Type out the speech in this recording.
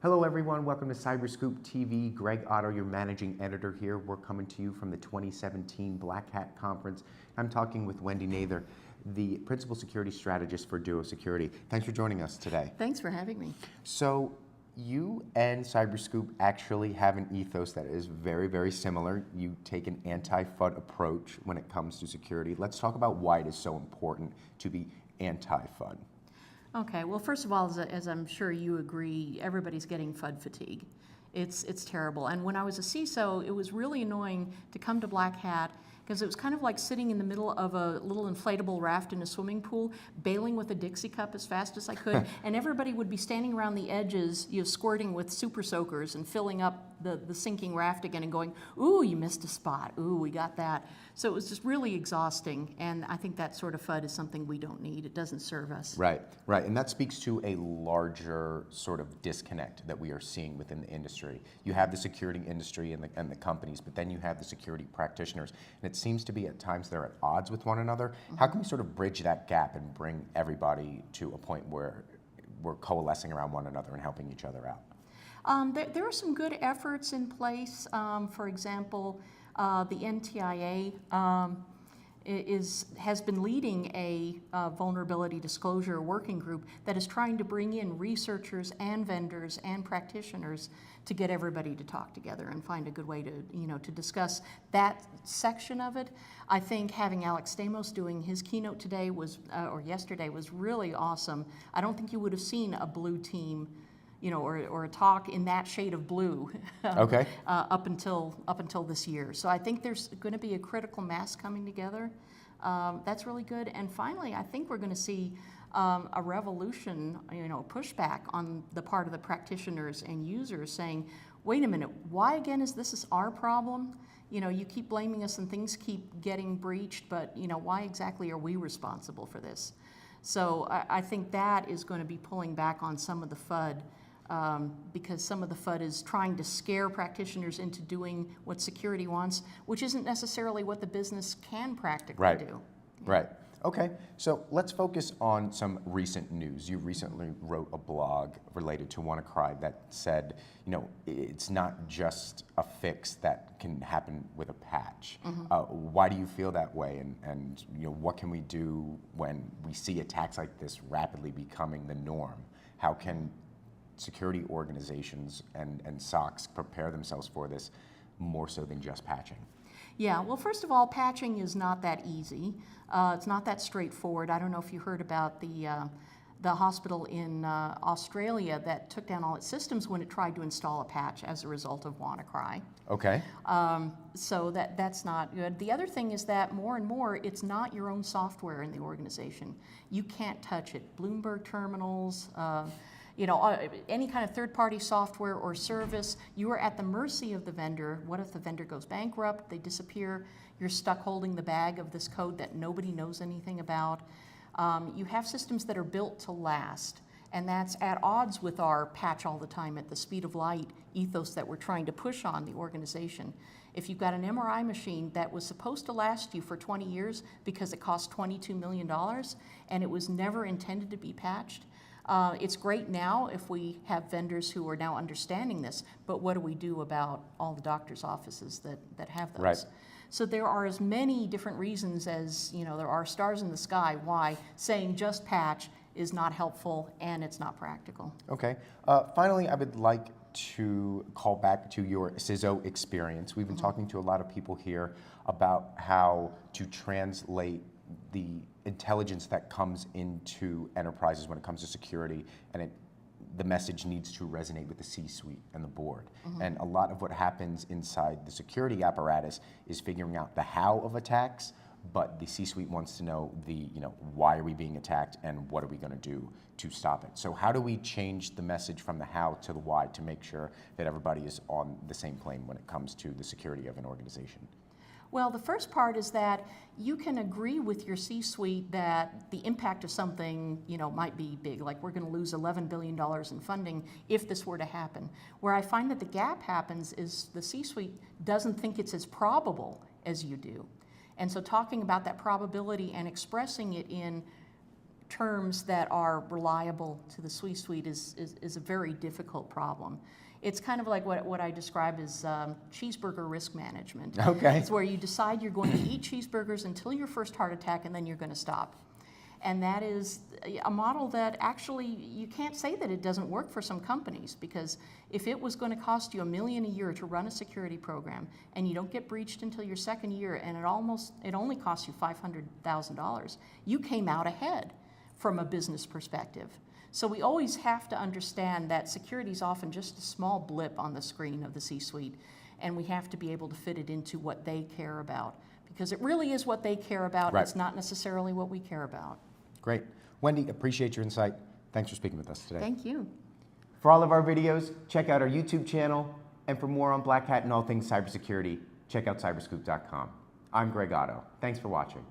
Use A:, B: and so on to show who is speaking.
A: Hello everyone, welcome to CyberScoop TV. Greg Otto, your managing editor here. We're coming to you from the 2017 Black Hat Conference. I'm talking with Wendy Nather, the Principal Security Strategist for Duo Security. Thanks for joining us today.
B: Thanks for having me.
A: So you and CyberScoop actually have an ethos that is very, very similar. You take an anti-FUD approach when it comes to security. Let's talk about why it is so important to be anti-FUD.
B: Okay, well, first of all, as I'm sure you agree, everybody's getting FUD fatigue. It's terrible. And when I was a CISO, it was really annoying to come to Black Hat because it was kind of like sitting in the middle of a little inflatable raft in a swimming pool, bailing with a Dixie cup as fast as I could, and everybody would be standing around the edges, squirting with super soakers and filling up the sinking raft again and going, ooh, you missed a spot, ooh, we got that. So it was just really exhausting, and I think that sort of FUD is something we don't need. It doesn't serve us.
A: Right, and that speaks to a larger sort of disconnect that we are seeing within the industry. You have the security industry and the companies, but then you have the security practitioners, and it seems to be at times they're at odds with one another. Mm-hmm. How can we sort of bridge that gap and bring everybody to a point where we're coalescing around one another and helping each other out?
B: There are some good efforts in place. For example, the NTIA has been leading a vulnerability disclosure working group that is trying to bring in researchers and vendors and practitioners to get everybody to talk together and find a good way to discuss that section of it. I think having Alex Stamos doing his keynote today or yesterday was really awesome. I don't think you would have seen a blue team or a talk in that shade of blue
A: okay.
B: up until this year. So I think there's going to be a critical mass coming together. That's really good. And finally, I think we're going to see a revolution, pushback on the part of the practitioners and users saying, wait a minute, why again is this our problem? You keep blaming us and things keep getting breached, but why exactly are we responsible for this? So I think that is going to be pulling back on some of the FUD. Because some of the FUD is trying to scare practitioners into doing what security wants, which isn't necessarily what the business can practically do.
A: Yeah. Right. Okay, so let's focus on some recent news. You recently wrote a blog related to WannaCry that said, it's not just a fix that can happen with a patch. Mm-hmm. Why do you feel that way, and what can we do when we see attacks like this rapidly becoming the norm? How can security organizations and SOCs prepare themselves for this more so than just patching?
B: Yeah, well, first of all, patching is not that easy. It's not that straightforward. I don't know if you heard about the hospital in Australia that took down all its systems when it tried to install a patch as a result of WannaCry.
A: Okay.
B: So that's not good. The other thing is that more and more, it's not your own software in the organization. You can't touch it. Bloomberg terminals, any kind of third-party software or service, you are at the mercy of the vendor. What if the vendor goes bankrupt, they disappear, you're stuck holding the bag of this code that nobody knows anything about. You have systems that are built to last, and that's at odds with our patch all the time at the speed of light ethos that we're trying to push on the organization. If you've got an MRI machine that was supposed to last you for 20 years because it cost $22 million and it was never intended to be patched, it's great now if we have vendors who are now understanding this, but what do we do about all the doctors' offices that have those?
A: Right.
B: So there are as many different reasons as there are stars in the sky why saying just patch is not helpful and it's not practical.
A: Okay. Finally, I would like to call back to your CISO experience. We've been talking to a lot of people here about how to translate the intelligence that comes into enterprises when it comes to security, and the message needs to resonate with the C-suite and the board. Mm-hmm. And a lot of what happens inside the security apparatus is figuring out the how of attacks, but the C-suite wants to know why are we being attacked and what are we going to do to stop it. So how do we change the message from the how to the why to make sure that everybody is on the same plane when it comes to the security of an organization?
B: Well, the first part is that you can agree with your C-suite that the impact of something, might be big, like we're going to lose $11 billion in funding if this were to happen. Where I find that the gap happens is the C-suite doesn't think it's as probable as you do. And so talking about that probability and expressing it in terms that are reliable to the C-suite is a very difficult problem. It's kind of like what I describe as cheeseburger risk management.
A: Okay.
B: It's where you decide you're going to eat cheeseburgers until your first heart attack, and then you're going to stop. And that is a model that actually, you can't say that it doesn't work for some companies, because if it was going to cost you $1 million a year to run a security program, and you don't get breached until your second year, and it only costs you $500,000, you came out ahead from a business perspective. So we always have to understand that security is often just a small blip on the screen of the C-suite, and we have to be able to fit it into what they care about, because it really is what they care about.
A: Right.
B: It's not necessarily what we care about.
A: Great. Wendy, appreciate your insight. Thanks for speaking with us today.
B: Thank you.
A: For all of our videos, check out our YouTube channel, and for more on Black Hat and all things cybersecurity, check out cyberscoop.com. I'm Greg Otto. Thanks for watching.